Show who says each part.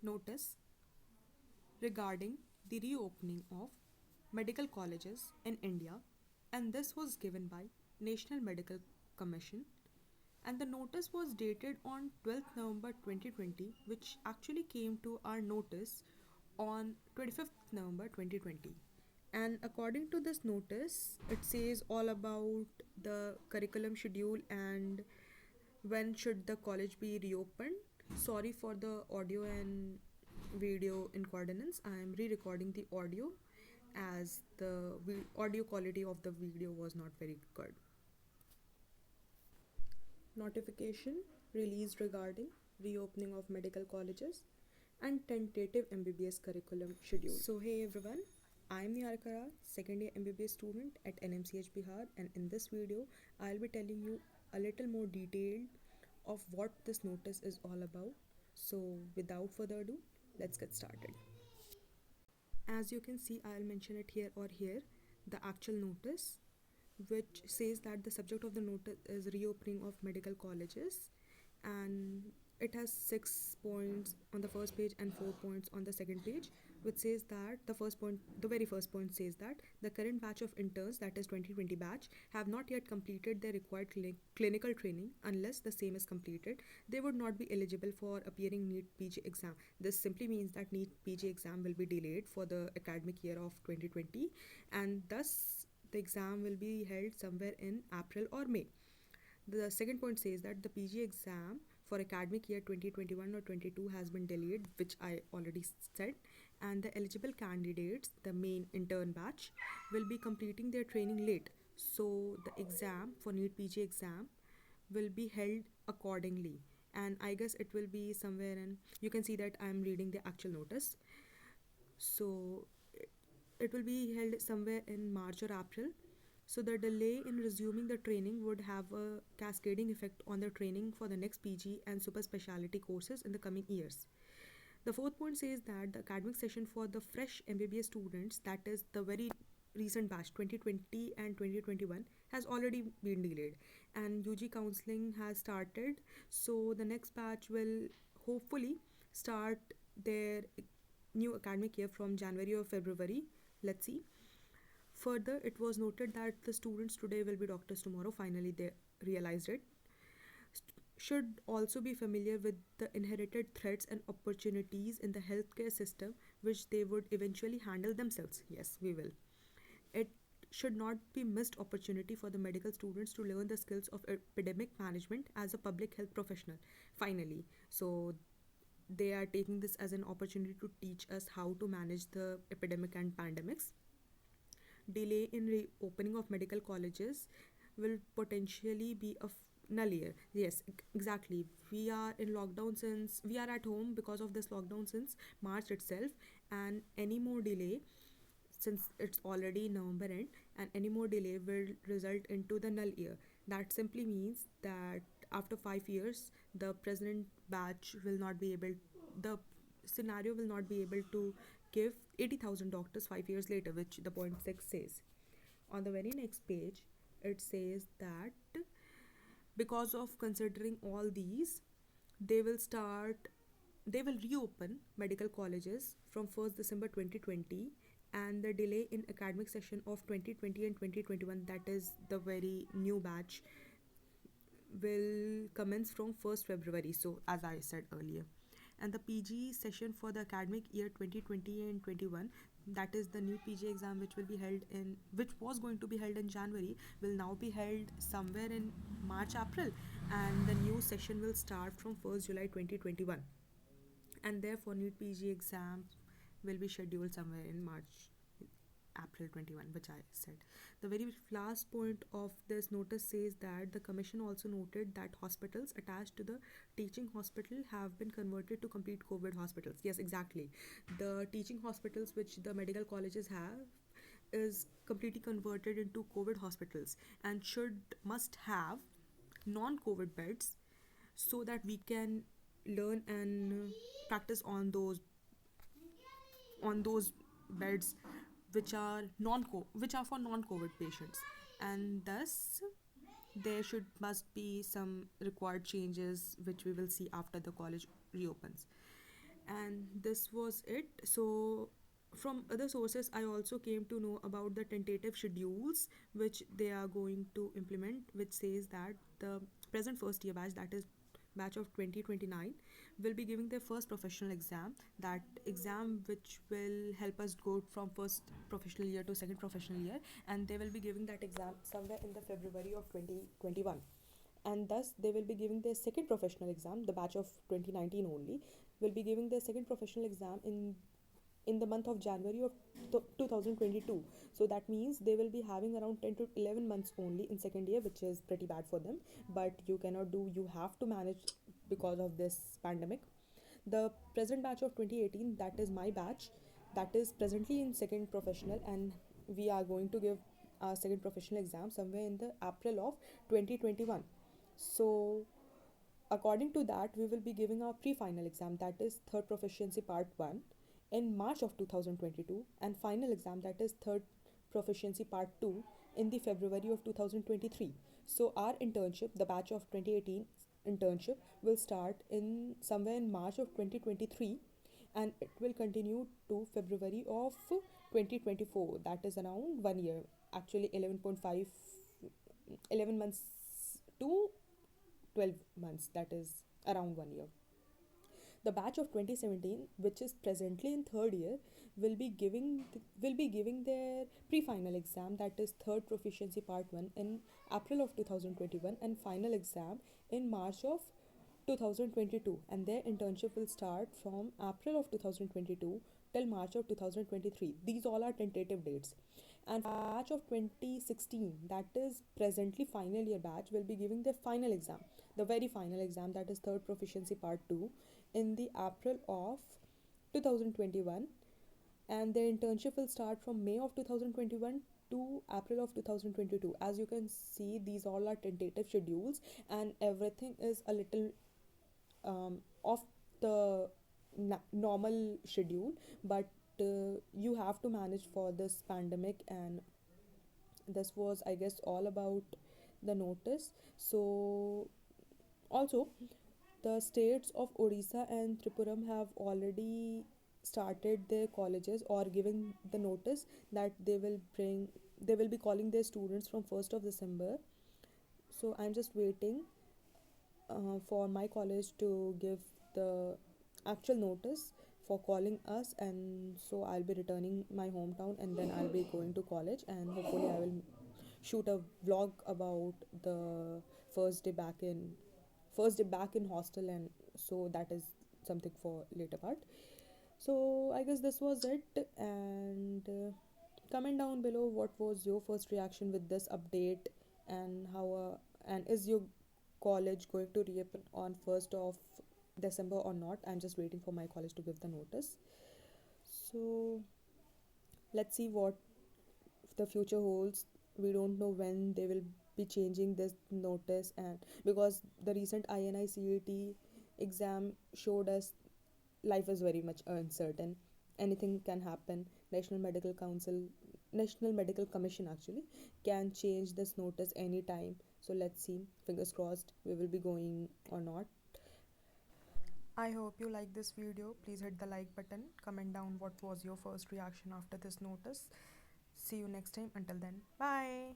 Speaker 1: notice regarding the reopening of medical colleges in India, and this was given by National Medical Commission, and the notice was dated on 12th November 2020, which actually came to our notice on 25th November 2020. And according to this notice, it says all about the curriculum schedule and when should the college be reopened. Sorry for the audio and video incoordinates. I am re-recording the audio as the audio quality of the video was not very good. Notification released regarding reopening of medical colleges and tentative MBBS curriculum schedule. So hey everyone, I am Niharika, second year MBBS student at NMCH Bihar, and in this video I'll be telling you a little more detailed of what this notice is all about. So without further ado, let's get started. As you can see, I'll mention it here or here, the actual notice, which says that the subject of the notice is reopening of medical colleges, and it has 6 points on the first page and 4 points on the second page, which says that the very first point says that the current batch of interns, that is 2020 batch, have not yet completed their required clinical training. Unless the same is completed, they would not be eligible for appearing NEET PG exam. This simply means that NEET PG exam will be delayed for the academic year of 2020, and thus the exam will be held somewhere in April or May. The second point says that the PG exam for academic year 2021 or 22 has been delayed, which I already said, and the eligible candidates, the main intern batch, will be completing their training late. So the exam for NEET PG exam will be held accordingly, and I guess it will be somewhere in, you can see that I am reading the actual notice. So it will be held somewhere in March or April. So the delay in resuming the training would have a cascading effect on the training for the next PG and super specialty courses in the coming years. The fourth point says that the academic session for the fresh MBBS students, that is the very recent batch 2020 and 2021, has already been delayed, and UG counseling has started. So the next batch will hopefully start their new academic year from January or February. Let's see. Further, it was noted that the students today will be doctors tomorrow. Finally, they realized it. Should also be familiar with the inherited threats and opportunities in the healthcare system, which they would eventually handle themselves. Yes, we will. It should not be missed opportunity for the medical students to learn the skills of epidemic management as a public health professional. Finally, so they are taking this as an opportunity to teach us how to manage the epidemic and pandemics. Delay in reopening of medical colleges will potentially be a null year. Yes, exactly. We are at home because of this lockdown since March itself, and any more delay, since it's already November end, and any more delay will result into the null year. That simply means that after 5 years, the present batch will not be able, the scenario will not be able to give 80,000 doctors 5 years later, which the point 6 says. On the very next page, it says that because of considering all these, they will start they will reopen medical colleges from 1st December 2020, and the delay in academic session of 2020 and 2021, that is the very new batch, will commence from 1st February, so as I said earlier. And the PG session for the academic year 2020 and 21, that is the new PG exam, which was going to be held in January, will now be held somewhere in March April, and the new session will start from 1st July 2021, and therefore NEET PG exam will be scheduled somewhere in March April 21, which I said. The very last point of this notice says that the commission also noted that hospitals attached to the teaching hospital have been converted to complete COVID hospitals. Yes, exactly. The teaching hospitals which the medical colleges have is completely converted into COVID hospitals, and must have non-COVID beds, so that we can learn and practice on those beds which are for non-COVID patients, and thus there should must be some required changes which we will see after the college reopens. and this was it. So from other sources I also came to know about the tentative schedules which they are going to implement, which says that the present first year batch, that is batch of 2029, will be giving their first professional exam, that exam which will help us go from first professional year to second professional year, and they will be giving that exam somewhere in the February of 2021, and thus they will be giving their second professional exam, the batch of 2019 only will be giving their second professional exam in the month of January of 2022. So that means they will be having around 10 to 11 months only in second year, which is pretty bad for them, but you cannot do, you have to manage because of this pandemic. The present batch of 2018, that is my batch, that is presently in second professional, and we are going to give our second professional exam somewhere in the April of 2021. So according to that, we will be giving our pre-final exam, that is third proficiency part 1, in March of 2022, and final exam, that is third proficiency part 2, in the February of 2023. So our internship, the batch of 2018 internship, will start in somewhere in March of 2023, and it will continue to February of 2024, that is around 1 year, actually 11 months to 12 months, that is around 1 year. The batch of 2017, which is presently in third year, will be giving their pre-final exam, that is third proficiency part 1, in April of 2021, and final exam in March of 2022, and their internship will start from April of 2022 till March of 2023. These all are tentative dates. And batch of 2016, that is presently final year batch, will be giving their final exam, the very final exam, that is third proficiency part 2, in the April of 2021, and their internship will start from May of 2021 to April of 2022. As you can see, these all are tentative schedules, and everything is a little off the normal schedule, but you have to manage for this pandemic. And this was, I guess, all about the notice. So also, the states of Odisha and Tripuram have already started their colleges or giving the notice that they will be calling their students from 1st of December. So I'm just waiting for my college to give the actual notice for calling us, and so I'll be returning my hometown, and then I'll be going to college, and hopefully I will shoot a vlog about the first day back in hostel, and so that is something for later part. So I guess this was it, and comment down below what was your first reaction with this update, and how and is your college going to reopen on 1st of December or not. I'm just waiting for my college to give the notice. So let's see what the future holds. We don't know when they will be changing this notice, and because the recent INI-CET exam showed us life is very much uncertain, anything can happen. National Medical Commission actually can change this notice anytime. So let's see, fingers crossed we will be going or not. I hope you like this video. Please hit the like button, comment down what was your first reaction after this notice. See you next time. Until then, bye.